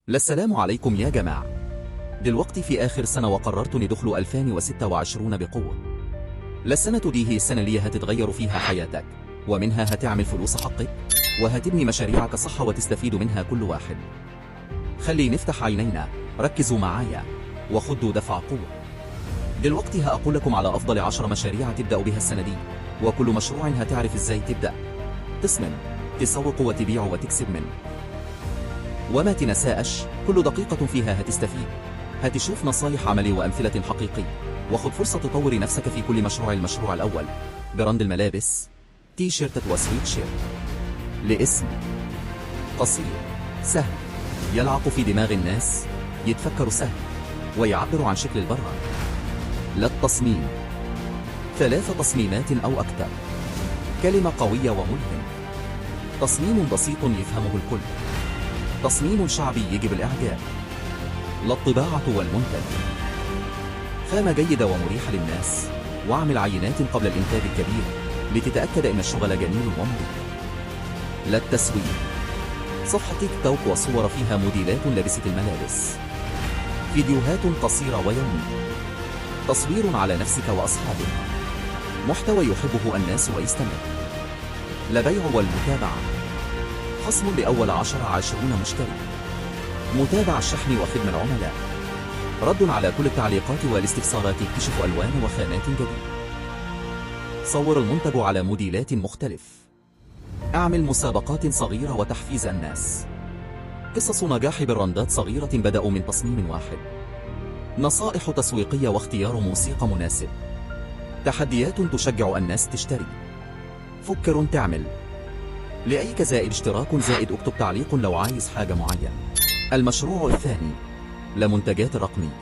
لا السلام عليكم يا جماعة. دلوقتي في آخر سنة وقررت ندخل 2026 بقوة. لا السنة دي هي السنة اللي هتتغير فيها حياتك، ومنها هتعمل فلوس حقك، وهتبني مشاريعك صح وتستفيد منها كل واحد. خلي نفتح عينينا، ركزوا معايا وخدوا دفع قوة. دلوقتي هأقول لكم على أفضل 10 مشاريع تبدأ بها السنة دي، وكل مشروع هتعرف إزاي تبدأ، تصمم، تسوق وتبيع وتكسب منه. وما تنساش، كل دقيقة فيها هتستفيد، هتشوف نصايح عملي وأمثلة حقيقية، وخد فرصة تطور نفسك في كل مشروع. المشروع الأول براند الملابس، تي شيرت وسويت شيرت. لاسم قصير سهل يلعق في دماغ الناس، يتفكر سهل ويعبر عن شكل البرة. لا التصميم 3 تصميمات أو أكثر، كلمة قوية وملهم، تصميم بسيط يفهمه الكل، تصميم شعبي يجب الإعجاب. لا الطباعة والمنتج، خامة جيدة ومريحة للناس، واعمل عينات قبل الإنتاج الكبير لتتأكد أن الشغل جميل ومريح. لا التسويق، صفحة تيك توك وصور فيها موديلات لابسة الملابس، فيديوهات قصيرة ويومية، تصوير على نفسك وأصحابك، محتوى يحبه الناس ويستمر. لا بيع والمتابعة، خصم لأول 20 مشتري، متابعة الشحن وخدمة العملاء، رد على كل التعليقات والاستفسارات، اكتشف ألوان وخامات جديدة، صور المنتج على موديلات مختلف، اعمل مسابقات صغيرة وتحفيز الناس، قصص نجاح براندات صغيرة بدأوا من تصميم واحد، نصائح تسويقية واختيار موسيقى مناسب، تحديات تشجع الناس تشتري. فكر تعمل لأيك زائد اشتراك زائد اكتب تعليق لو عايز حاجة معينة. المشروع الثاني لمنتجات رقمية،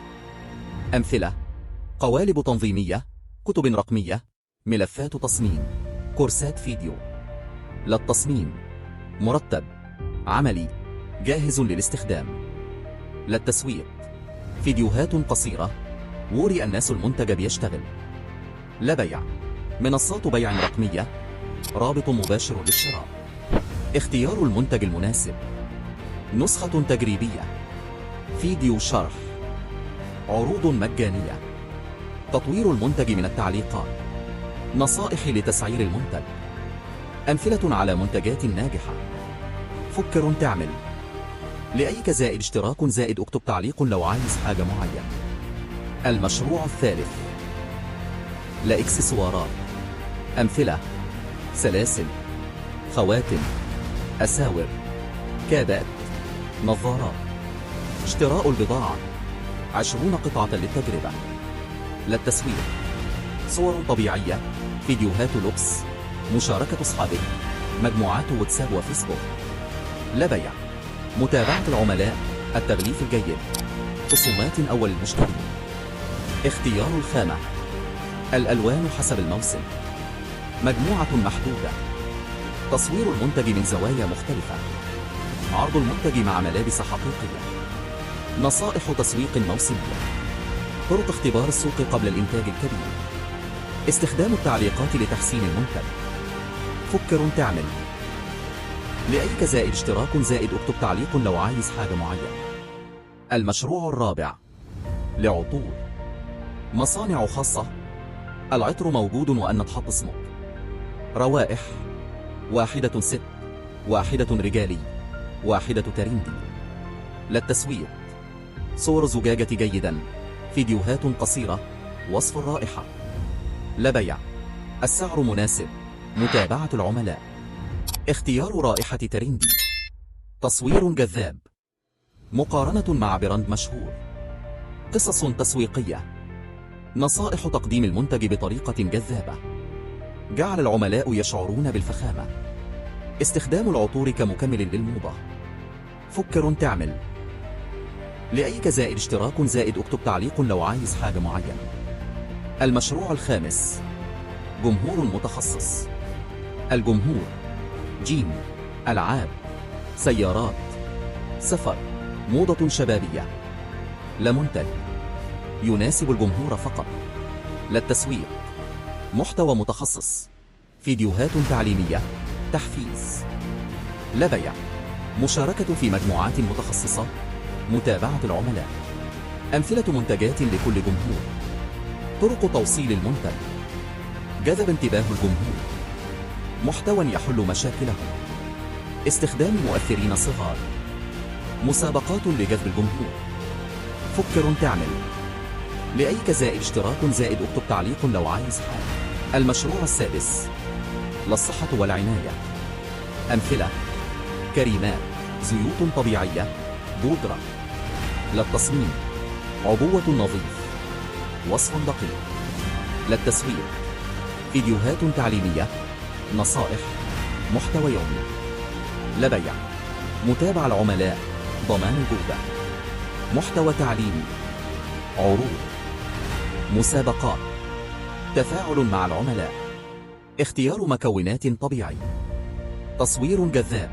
أمثلة: قوالب تنظيمية، كتب رقمية، ملفات تصميم، كورسات فيديو. لا التصميم مرتب، عملي، جاهز للاستخدام. لا التسويق، فيديوهات قصيرة، وري الناس المنتج بيشتغل. لا بيع، منصات بيع رقمية، رابط مباشر للشراء، اختيار المنتج المناسب، نسخة تجريبية، فيديو شرح، عروض مجانية، تطوير المنتج من التعليقات، نصائح لتسعير المنتج، أمثلة على منتجات ناجحة. فكر تعمل لأيك زائد اشتراك زائد اكتب تعليق لو عايز حاجة معينة. المشروع الثالث لا إكسسوارات، أمثلة: سلاسل، خواتم، أساور، كابات، نظارات، اشتراء البضاعة، 20 قطعة للتجربة. لا التسويق، صور طبيعية، فيديوهات لبس، مشاركة أصحابك، مجموعات واتساب وفيسبوك. لا بيع، متابعة العملاء، التغليف الجيد، خصومات أول المشتري، اختيار الخامة، الألوان حسب الموسم، مجموعة محدودة، تصوير المنتج من زوايا مختلفة، عرض المنتج مع ملابس حقيقية، نصائح تسويق موسمية، طرق اختبار السوق قبل الإنتاج الكبير، استخدام التعليقات لتحسين المنتج. فكر تعمل لأيك زائد اشتراك زائد اكتب تعليق لو عايز حاجة معينة. المشروع الرابع لعطور، مصانع خاصة، العطر موجود وأن تحط اسمك، روائح، واحدة ست، واحدة رجالي، واحدة ترندي. لا التسويق، صور زجاجة جيدا، فيديوهات قصيرة، وصف الرائحة. لا بيع، السعر مناسب، متابعة العملاء، اختيار رائحة ترندي، تصوير جذاب، مقارنة مع براند مشهور، قصص تسويقية، نصائح تقديم المنتج بطريقة جذابة، جعل العملاء يشعرون بالفخامة، استخدام العطور كمكمل للموضة. فكر تعمل لأيك زائد اشتراك زائد اكتب تعليق لو عايز حاجة معينة. المشروع الخامس جمهور متخصص، الجمهور: جيم، ألعاب، سيارات، سفر، موضة شبابية. لا منتج، يناسب الجمهور فقط. لا التسويق، محتوى متخصص، فيديوهات تعليمية، تحفيز. لا بيع، مشاركة في مجموعات متخصصة، متابعة العملاء. أمثلة منتجات لكل جمهور. طرق توصيل المنتج. جذب انتباه الجمهور. محتوى يحل مشاكلهم. استخدام مؤثرين صغار. مسابقات لجذب الجمهور. فكر تعمل. لأيك زائد اشتراك زائد اكتب تعليق لو عايز حاجة. المشروع السادس. للصحة والعناية. أمثلة: كريمات، زيوت طبيعية، بودرة. للتصميم: عبوة نظيف، وصف دقيق. للتسويق: فيديوهات تعليمية، نصائح، محتوى يومي. لبيع: متابعة العملاء، ضمان الجودة. محتوى تعليمي. عروض. مسابقات. تفاعل مع العملاء. اختيار مكونات طبيعي. تصوير جذاب.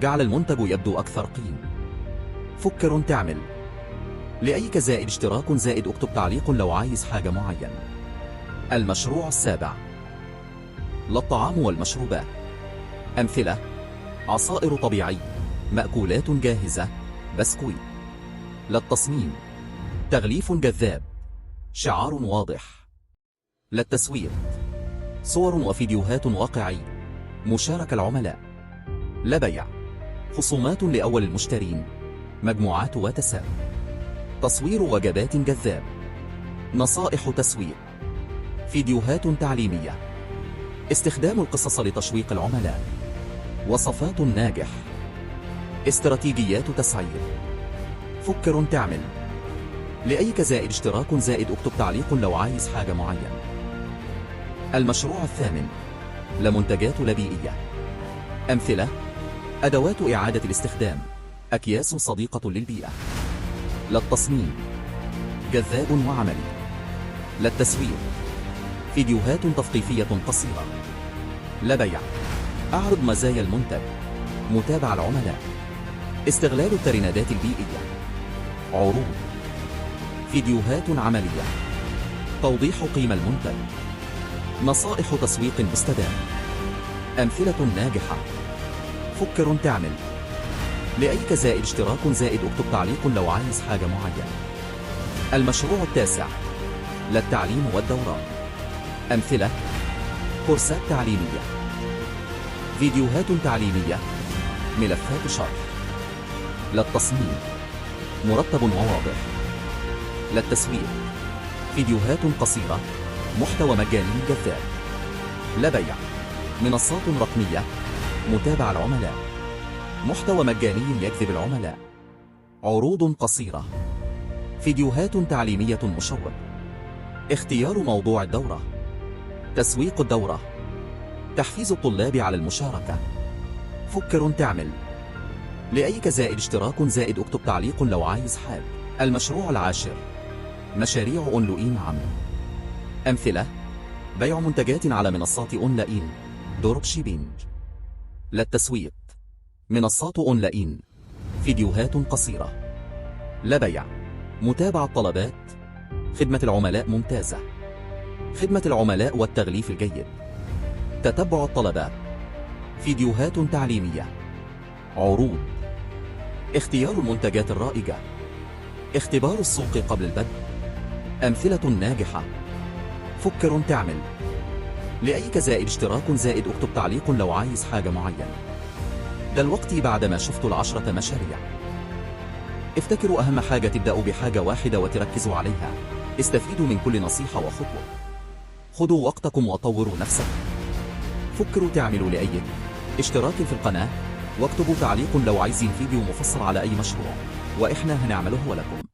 جعل المنتج يبدو أكثر قيمة. فكر تعمل. لأيك زائد اشتراك زائد اكتب تعليق لو عايز حاجة معينة. المشروع السابع. للطعام والمشروبات. أمثلة: عصائر طبيعية، مأكولات جاهزة، بسكويت. للتصميم: تغليف جذاب، شعار واضح. للتسويق: صور وفيديوهات واقعية، مشاركة العملاء. لبيع: خصومات لأول المشترين، مجموعات وتسابق. تصوير وجبات جذاب. نصائح تسويق. فيديوهات تعليمية. استخدام القصص لتشويق العملاء. وصفات ناجح. استراتيجيات تسعير. فكر تعمل. لأيك زائد اشتراك زائد اكتب تعليق لو عايز حاجة معينة. المشروع الثامن. لمنتجات بيئية. أمثلة: أدوات إعادة الاستخدام، أكياس صديقة للبيئة. للتصميم: جذاب وعملي. للتسويق: فيديوهات تثقيفية قصيرة. لبيع: أعرض مزايا المنتج، متابعة العملاء. استغلال الترندات البيئية. عروض. فيديوهات عملية. توضيح قيمة المنتج. نصائح تسويق مستدام. أمثلة ناجحة. فكر تعمل. لأيك زائد اشتراك زائد اكتب تعليق لو عايز حاجة معينة. المشروع التاسع. للتعليم والدورات. أمثلة: كورسات تعليمية، فيديوهات تعليمية، ملفات شرح. للتصميم: مرتب وواضح. للتسويق: فيديوهات قصيرة، محتوى مجاني جذاب. لبيع: منصات رقمية، متابعة العملاء. محتوى مجاني يجذب العملاء. عروض قصيرة. فيديوهات تعليمية مشوق. اختيار موضوع الدورة. تسويق الدورة. تحفيز الطلاب على المشاركة. فكر تعمل. لأيك زائد اشتراك زائد اكتب تعليق لو عايز حاجة. المشروع العاشر. مشاريع أونلاين عامة. أمثلة: بيع منتجات على منصات أونلاين، دروب شيبينج. للتسويق: منصات أونلاين، فيديوهات قصيرة. لبيع: متابعة طلبات، خدمة العملاء ممتازة. خدمة العملاء والتغليف الجيد. تتبع الطلبات. فيديوهات تعليمية. عروض. اختيار المنتجات الرائجة. اختبار السوق قبل البدء. أمثلة ناجحة. فكر تعمل. لأيك زائد اشتراك زائد اكتب تعليق لو عايز حاجة معينة. دلوقتي بعدما شفتوا 10 مشاريع، افتكروا أهم حاجة تبدأوا بحاجة واحدة وتركزوا عليها. استفيدوا من كل نصيحة وخطوة. خذوا وقتكم وطوروا نفسكم. فكروا تعملوا لأيك اشتراك في القناة، واكتبوا تعليق لو عايزين فيديو مفصل على أي مشروع، وإحنا هنعمله لكم.